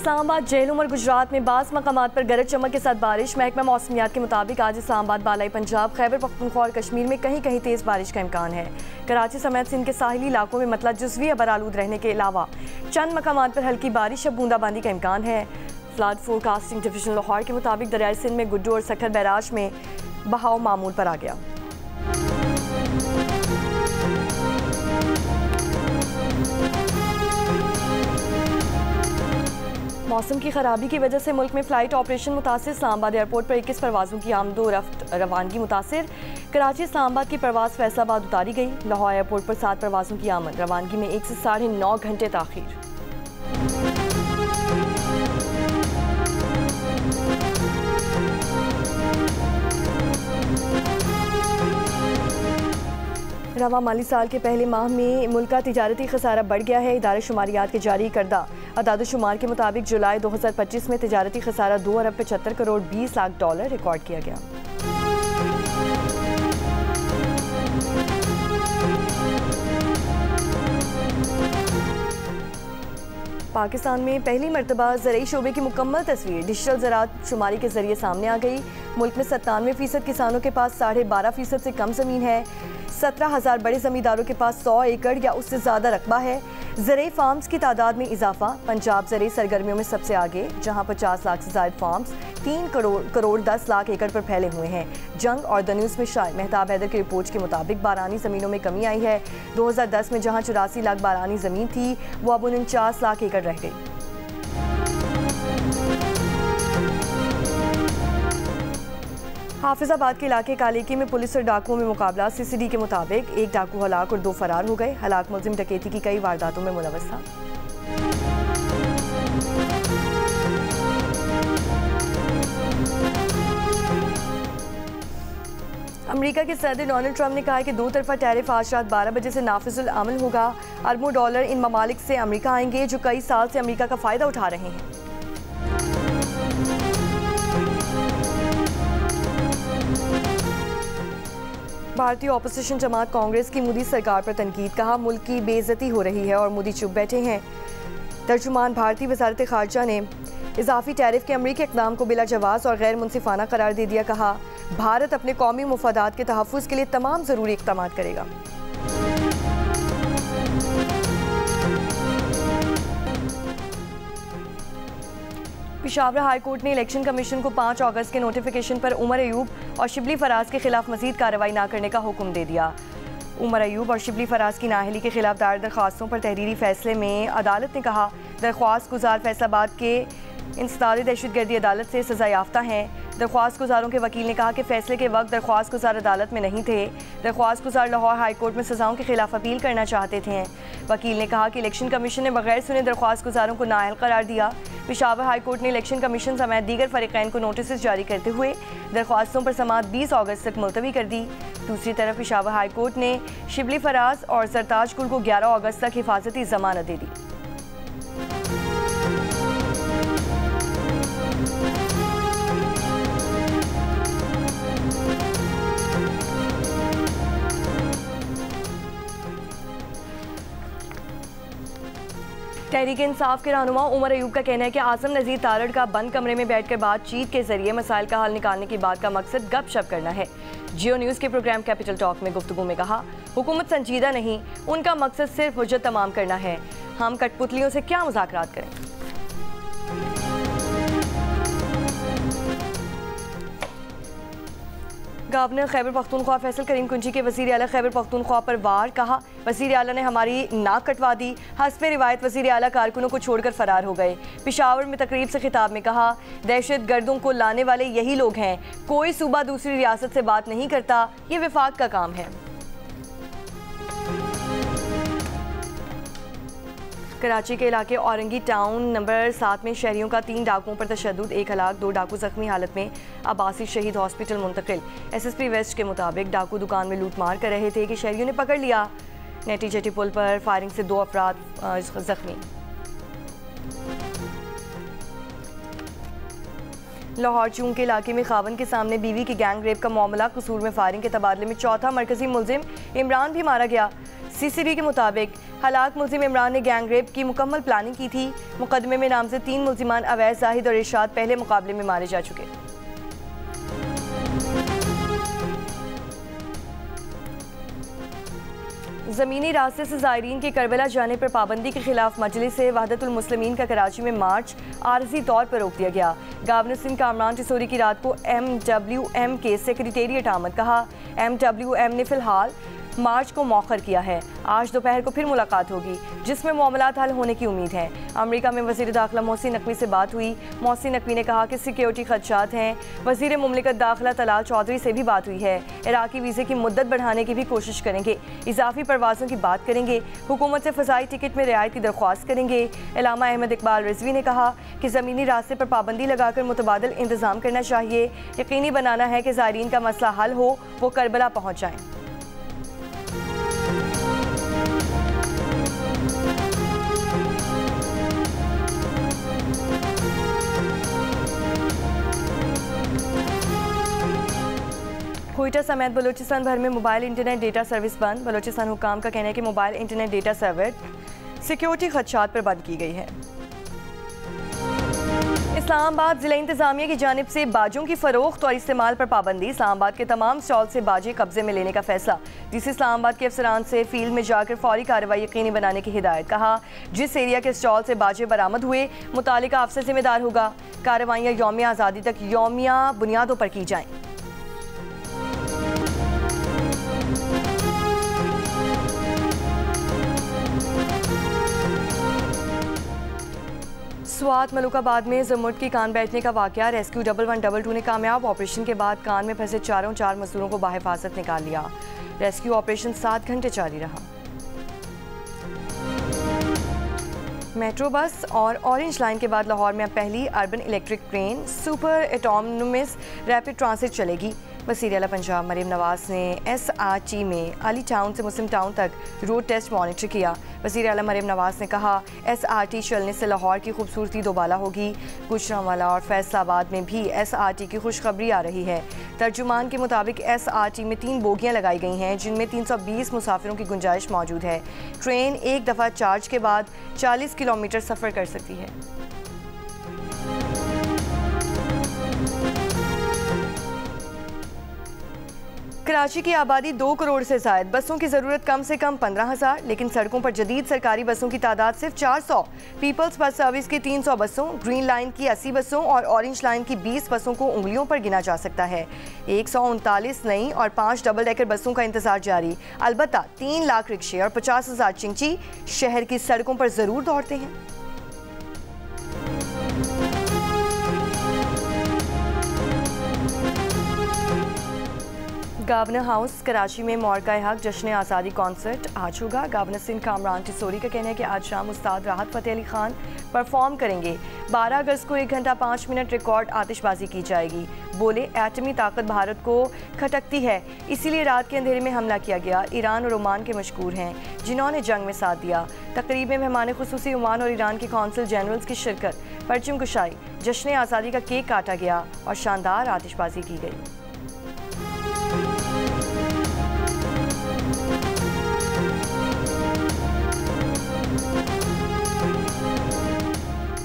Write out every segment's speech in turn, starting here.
इस्लामाबाद, झेलम और गुजरात में बास मकामात पर गरज चमक के साथ बारिश। महकमा मौसमियात के मुताबिक आज इस्लामाबाद, बालाई पंजाब, खैबर पख्तूनख्वा और कश्मीर में कहीं कहीं तेज़ बारिश का इम्कान है। कराची समेत सिंध के साहिली इलाकों में मतला जुज़वी अबरालूद रहने के अलावा चंद मकामात पर हल्की बारिश या बूंदाबांदी का इम्कान है। फ्लड फोरकास्टिंग डिवीजन लाहौर के मुताबिक दरियाई सिंध में गुड्डू और सखर बैराज में बहाव मामूल पर आ गया। मौसम की खराबी की वजह से मुल्क में फ़्लाइट ऑपरेशन मुतासिर। इस्लामाबाद एयरपोर्ट पर 21 परवाज़ों की आमदो रफ्त रवानगी मुतासिर। कराची इस्लामाबाद की परवाज़ फैसलाबाद उतारी गई। लाहौर एयरपोर्ट पर 7 परवाज़ों की आमद रवानगी में 1 से 9.5 घंटे ताख़ीर। रवा माली साल के पहले माह में मुल्क का तिजारती खसारा बढ़ गया है। इदारे शुमारियात के जारी करदा अदाद-ओ-शुमार के मुताबिक जुलाई 2025 में तिजारती खसारा 2 अरब 75 करोड़ 20 लाख डॉलर रिकॉर्ड किया गया। पाकिस्तान में पहली मरतबा ज़रई शोबे की मुकम्मल तस्वीर डिजिटल ज़राअत शुमारी के जरिए सामने आ गई। मुल्क में 97% किसानों के पास 12.5% से कम ज़मीन है। 17,000 बड़े ज़मींदारों के पास 100 एकड़ या उससे ज़्यादा रकबा है। ज़रई फार्म्स की तादाद में इजाफा। पंजाब ज़रई सरगर्मियों में सबसे आगे, जहाँ 50 लाख से ज़ायद फार्म्स 3 करोड़ 10 लाख एकड़ पर फैले हुए हैं। जंग और द न्यूज़ में शाये मेहताब हैदर की रिपोर्ट के मुताबिक बारानी ज़मीनों में कमी आई है। 2010 में जहाँ 84 लाख बारानी ज़मीन थी, वो अब 49 लाख एकड़ रह गई। हाफिजाबाद के इलाके कालेकी में पुलिस और डाकुओं में मुकाबला। CCD के मुताबिक एक डाकू हलाक और 2 फरार हो गए। हलाक मुलजिम डकैती की कई वारदातों में मुलव्वस था। अमेरिका के सदर डोनाल्ड ट्रंप ने कहा है कि 2 तरफा टैरिफ आज रात 12 बजे से नाफिजुल अमल होगा। अरबों डॉलर इन ममालिक से अमेरिका आएंगे जो कई साल से अमेरिका का फ़ायदा उठा रहे हैं। भारतीय ऑपोजिशन जमात कांग्रेस की मोदी सरकार पर तनकीद। कहा, मुल्क की बेइज्जती हो रही है और मोदी चुप बैठे हैं। तर्जुमान भारतीय वज़ारत ख़ारजा ने इजाफी टैरिफ के अमरीकी इक़दाम को बिला जवाज़ और गैर मुनसिफाना करार दे दिया। कहा, भारत अपने कौमी मुफादात के तहफ़्फ़ुज़ के लिए तमाम ज़रूरी इक़दाम करेगा। पेशावर हाई कोर्ट ने इलेक्शन कमीशन को 5 अगस्त के नोटिफिकेशन पर उमर अयूब और शिबली फराज के खिलाफ मजीद कार्रवाई न करने का हुक्म दे दिया। उमर अयूब और शिबली फराज की नाअहली के खिलाफ दायर दरख्वास्तों पर तहरीरी फैसले में अदालत ने कहा, दरख्वास्त गुजार फैसलाबाद के इंसदाद दहशतगर्दी अदालत से सज़ा याफ्ता हैं। दरख्वास्त गुजारों के वकील ने कहा कि फैसले के वक्त दरख्वास्त गुजार अदालत में नहीं थे। दरख्वास्त गुजार लाहौर हाई कोर्ट में सज़ाओं के खिलाफ अपील करना चाहते थे। वकील ने कहा कि इलेक्शन कमीशन ने बगैर सुने दरख्वास्त गुजारों को नाअहल करार दिया। पेशावर हाई कोर्ट ने इलेक्शन कमीशन समेत दीगर फरीक़ैन को नोटिस जारी करते हुए दरख्वास्तों पर समाअत 20 अगस्त तक मुलतवी कर दी। दूसरी तरफ पेशावर हाई कोर्ट ने शिबली फराज और सरताज गुल को 11 अगस्त तक हिफाजती ज़मानत दे दी। तहरीक इंसाफ के रहनुमा उमर अयूब का कहना है कि आज़म नज़ीर तारड़ का बंद कमरे में बैठकर बातचीत के जरिए मसाइल का हल निकालने की बात का मकसद गपशप करना है। जियो न्यूज़ के प्रोग्राम कैपिटल टॉक में गुफ्तगू में कहा, हुकूमत संजीदा नहीं, उनका मकसद सिर्फ हुज्जत तमाम करना है। हम कठपुतलियों से क्या मुज़ाकरात करें। गवर्नर खैबर पख्तूनख्वा फैसल करीम कुंजी के वज़ीर आला खैबर पख्तूनख्वा पर वार। कहा, वज़ीर आला ने हमारी नाक कटवा दी। हस्बे रिवायत वज़ीर आला कारकुनों को छोड़कर फरार हो गए। पेशावर में तकरीब से खिताब में कहा, दहशत गर्दों को लाने वाले यही लोग हैं। कोई सूबा दूसरी रियासत से बात नहीं करता, ये विफाक का काम है। कराची के इलाके औरंगी टाउन नंबर 7 में शहरियों का 3 डाकुओं पर तशद्दुद, 1 हलाक, 2 डाकू जख्मी हालत में अब्बासी शहीद हॉस्पिटल मुंतकिल। SSP वेस्ट के मुताबिक डाकू दुकान में लूट मार कर रहे थे कि शहरियों ने पकड़ लिया। नेटी जेटी पुल पर फायरिंग से 2 अफराद जख्मी। लाहौर चूंग के इलाके में खावन के सामने बीवी की गैंग रेप का मामला। कसूर में फायरिंग के तबादले में चौथा मरकजी मुलजिम इमरान भी मारा गया। CCTV के मुताबिक हलाक मुलजिम इमरान ने गैंग रेप की मुकम्मल प्लानिंग की थी। मुकदमे में नामजद 3 मुलजिमान अवैस, जाहिद और इरशाद पहले मुकाबले में मारे जा चुके। ज़मीनी रास्ते से ज़ायरीन के करबला जाने पर पाबंदी के खिलाफ मजलिस वहदतुल मुस्लिमीन का कराची में मार्च आरजी तौर पर रोक दिया गया। गवर्नर सिंध कामरान टिसोरी की रात को MWM के सेक्रेटेरिएट आमद कहा। MWM ने फिलहाल मार्च को मौखर किया है। आज दोपहर को फिर मुलाकात होगी जिसमें मामलात हल होने की उम्मीद है। अमेरिका में वज़ीर दाखिला मोहसिन नकवी से बात हुई। मोहसिन नकवी ने कहा कि सिक्योरिटी खदशात हैं। वज़ीर मुमलिकत दाखिला तलाल चौधरी से भी बात हुई है। इराकी वीज़े की मुद्दत बढ़ाने की भी कोशिश करेंगे। इजाफी परवाज़ों की बात करेंगे। हुकूमत से फ़ज़ाई टिकट में रियायत की दरख्वास्त करेंगे। अल्लामा अहमद इकबाल रिजवी ने कहा कि ज़मीनी रास्ते पर पाबंदी लगाकर मुतबादिल इंतज़ाम करना चाहिए। यकीनी बनाना है कि ज़ायरीन का मसला हल हो, वो करबला पहुँच जाएँ। क्वेटा समेत बलूचिस्तान भर में मोबाइल इंटरनेट डेटा सर्विस बंद। बलूचिस्तान हुकाम का कहना है कि mobile internet data service security खदशात पर बंद की गई है। इस्लामाबाद जिला इंतजामिया की जानिब से बाजों की फरोख्त और इस्तेमाल पर पाबंदी। इस्लामाबाद के तमाम स्टॉल से बाजे कब्जे में लेने का फैसला। जिस इस्लामाबाद के अफसरान से फील्ड में जाकर फौरी कार्रवाई यकीनी बनाने की हिदायत। कहा जिस एरिया के स्टॉल से बाजे बरामद हुए मुतालिका अफसर जिम्मेदार होगा। कार्रवाइयाँ यौम आज़ादी तक यौमिया बुनियादों पर की जाएँ। स्वात मलुकाबाद में जमुर्द की कान बैठने का वाकया। रेस्क्यू 1112 ने कामयाब ऑपरेशन के बाद कान में फंसे चार मजदूरों को बाहिफाजत निकाल लिया। रेस्क्यू ऑपरेशन 7 घंटे जारी रहा। मेट्रो बस और ऑरेंज लाइन के बाद लाहौर में अब पहली urban electric train super autonomous rapid transit चलेगी। वज़ीर आला पंजाब मरीम नवाज ने SRT में अली टाउन से मुस्लिम टाउन तक रोड टेस्ट मॉनिटर किया। वज़ीर आला मरीम नवाज ने कहा SRT चलने से लाहौर की खूबसूरती दोबाला होगी। गुजरांवाला और फैसलाबाद में भी SRT की खुशखबरी आ रही है। तर्जुमान के मुताबिक SRT में 3 बोगियां लगाई गई हैं जिनमें 320 मुसाफिरों की गुंजाइश मौजूद है। ट्रेन एक दफ़ा चार्ज के बाद 40 किलोमीटर सफ़र कर सकती है। कराची की आबादी 2 करोड़ से ज़ायद। बसों की ज़रूरत कम से कम 15,000, लेकिन सड़कों पर जदीद सरकारी बसों की तादाद सिर्फ 400। पीपल्स बस सर्विस की 300 बसों, ग्रीन लाइन की 80 बसों और ऑरेंज लाइन की 20 बसों को उंगलियों पर गिना जा सकता है। 139 नई और 5 डबल डेकर बसों का इंतजार जारी। अलबत्ता 3 लाख रिक्शे और 50,000 चिंची शहर की सड़कों पर ज़रूर दौड़ते हैं। गवर्नर हाउस कराची में मौरका हक जश्न आज़ादी कॉन्सर्ट आज होगा। गवर्नर सिंध कामरान टिसोरी का कहना है कि आज शाम उस्ताद राहत फ़तेह अली खान परफॉर्म करेंगे। 12 अगस्त को 1 घंटा 5 मिनट रिकॉर्ड आतिशबाजी की जाएगी। बोले एटमी ताकत भारत को खटकती है, इसीलिए रात के अंधेरे में हमला किया गया। ईरान और ओमान के मशकूर हैं जिन्होंने जंग में साथ दिया। तकरीब में मेहमान खुसूसी ओमान और ईरान के कौंसल जनरल्स की शिरकत, परचम कुशाई, जश्न आज़ादी का केक काटा गया और शानदार आतिशबाजी की गई।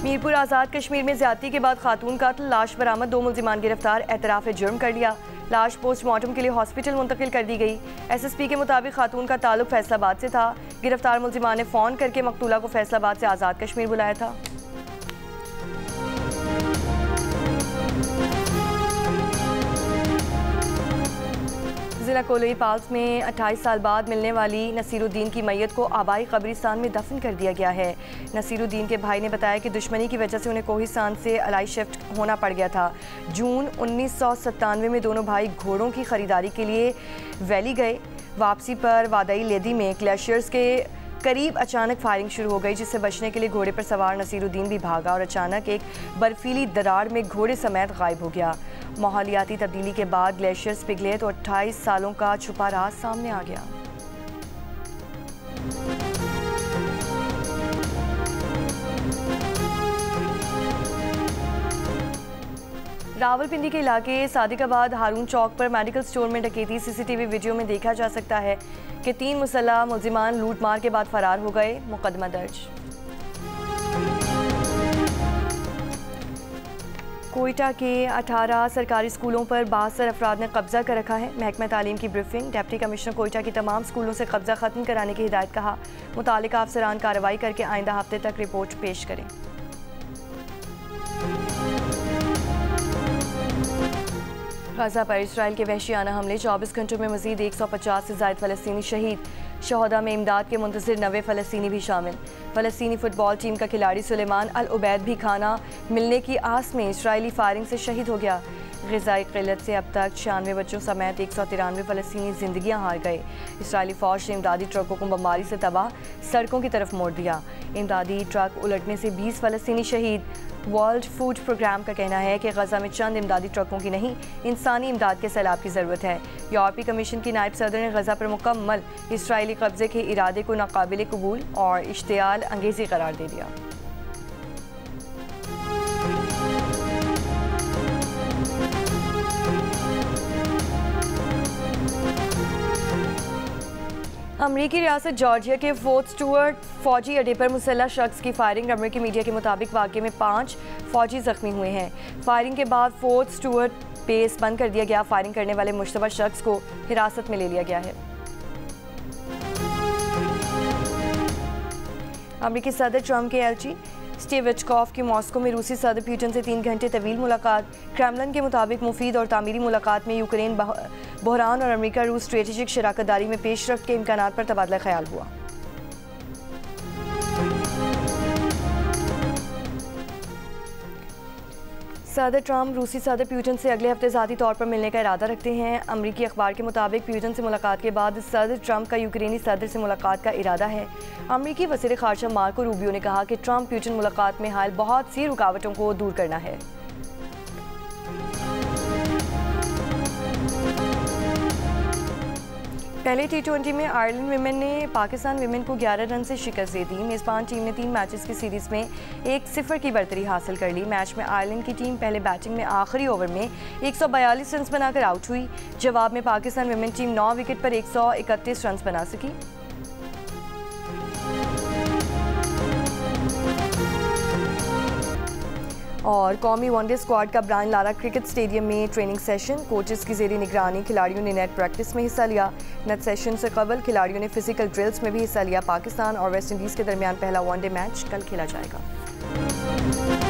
मीरपुर आज़ाद कश्मीर में ज्यादती के बाद खातून कातिल, लाश बरामद, 2 मुल्जिमान गिरफ्तार, एतराफ़ जुर्म कर लिया। लाश पोस्टमार्टम के लिए हॉस्पिटल मुंतकिल कर दी गई। SSP के मुताबिक खातून का ताल्लुक फैसलाबाद से था। गिरफ्तार मुल्जिमान ने फ़ोन करके मकतूला को फैसलाबाद से आज़ाद कश्मीर बुलाया था। ज़िला कोलोई पाल्स में 28 साल बाद मिलने वाली नसीरुद्दीन की मैयत को आबाई कब्रिस्तान में दफन कर दिया गया है। नसीरुद्दीन के भाई ने बताया कि दुश्मनी की वजह से उन्हें कोहिस्तान से अलाई शिफ्ट होना पड़ गया था। जून 1997 में दोनों भाई घोड़ों की खरीदारी के लिए वैली गए। वापसी पर वादई लेदी में ग्लेशियर्स के करीब अचानक फायरिंग शुरू हो गई, जिससे बचने के लिए घोड़े पर सवार नसीरुद्दीन भी भागा और अचानक एक बर्फीली दरार में घोड़े समेत गायब हो गया। माहौलियाती तब्दीली के बाद ग्लेशियर्स पिघले तो 28 सालों का छुपा राज सामने आ गया। रावलपिंडी के इलाके सादिकाबाद हारून चौक पर मेडिकल स्टोर में डकैती। CCTV वीडियो में देखा जा सकता है जबकि 3 मुसल्लह मुल्जिमान लूट मार के बाद फरार हो गए। मुकदमा दर्ज। कोयटा के 18 सरकारी स्कूलों पर 72 अफराद ने कब्जा कर रखा है। महकमा तालीम की ब्रीफिंग। डिप्टी कमिश्नर कोयटा की तमाम स्कूलों से कब्जा खत्म कराने की हिदायत। कहा मुतालिका अफसरान कार्रवाई करके आइंदा हफ्ते तक रिपोर्ट पेश करें। गजा पर इसराइल के वहशियाना हमले। 24 घंटों में मजीद 150 से ज़ायद फ़लस्तीनी शहीद। शहदा में इमदाद के मुंतज़िर 90 फ़लस्तीनी भी शामिल। फ़लस्तीनी फ़ुटबॉल टीम का खिलाड़ी सुलेमान अल उबैद भी खाना मिलने की आस में इसराइली फायरिंग से शहीद हो गया। ग़िज़ाई क़िल्लत से अब तक 96 बच्चों समेत 193 फ़लस्तीनी ज़िंदगियाँ हार गए। इसराइली फ़ौज ने इमदादी ट्रकों को बमबारी से तबाह सड़कों की तरफ मोड़ दिया। इमदादी ट्रक उलटने से 20 फ़लस्तीनी शहीद। वर्ल्ड फूड प्रोग्राम का कहना है कि गजा में चंद इमदादी ट्रकों की नहीं, इंसानी इमदाद के सैलाब की ज़रूरत है। यूरोपीय कमीशन की नायब सदर ने गजा पर मुकम्मल इसराइली कब्जे के इरादे को नाकाबिले कबूल और इश्तियाल अंगेज़ी करार दे दिया। अमरीकी रियासत जॉर्जिया के फोर्ट स्टुअर्ट फौजी अड्डे पर मुसल्लह शख्स की फायरिंग। अमरीकी मीडिया के मुताबिक वाक़े में 5 फौजी जख्मी हुए हैं। फायरिंग के बाद फोर्ट स्टुअर्ट बेस बंद कर दिया गया। फायरिंग करने वाले मुश्तबा शख्स को हिरासत में ले लिया गया है। अमरीकी सदर ट्रंप के एलची स्टीव विटकॉफ की मॉस्को में रूसी सदर पुतिन से 3 घंटे तवील मुलाकात। क्रेमलिन के मुताबिक मुफीद और तामीरी मुलाकात में यूक्रेन बहरान और अमेरिका रूस स्ट्रेटेजिक शराकतदारी में पेशरफ्त के इम्कानात पर तबादला ख्याल हुआ। सदर ट्रंप रूसी सदर पुतिन से अगले हफ्ते ज़ाती तौर पर मिलने का इरादा रखते हैं। अमरीकी अखबार के मुताबिक पुतिन से मुलाकात के बाद सदर ट्रंप का यूक्रेनी सदर से मुलाकात का इरादा है। अमरीकी वज़ीर ख़ारजा मार्को रूबियो ने कहा कि ट्रंप पुतिन मुलाकात में हाल बहुत सी रुकावटों को दूर करना है। पहले T20 में आयरलैंड विमेन ने पाकिस्तान विमेन को 11 रन से शिकस्त दे दी। मेज़बान टीम ने 3 मैचेस की सीरीज़ में 1-0 की बढ़तरी हासिल कर ली। मैच में आयरलैंड की टीम पहले बैटिंग में आखिरी ओवर में 142 रन बनाकर आउट हुई। जवाब में पाकिस्तान विमेन टीम 9 विकेट पर 131 रन बना सकी। और कौमी वनडे स्क्वाड का ब्रायन लारा क्रिकेट स्टेडियम में ट्रेनिंग सेशन। कोचेस की ज़ेरी निगरानी खिलाड़ियों ने नेट प्रैक्टिस में हिस्सा लिया। नेट सेशन से कबल खिलाड़ियों ने फिजिकल ड्रिल्स में भी हिस्सा लिया। पाकिस्तान और वेस्ट इंडीज़ के दरमियान पहला वनडे मैच कल खेला जाएगा।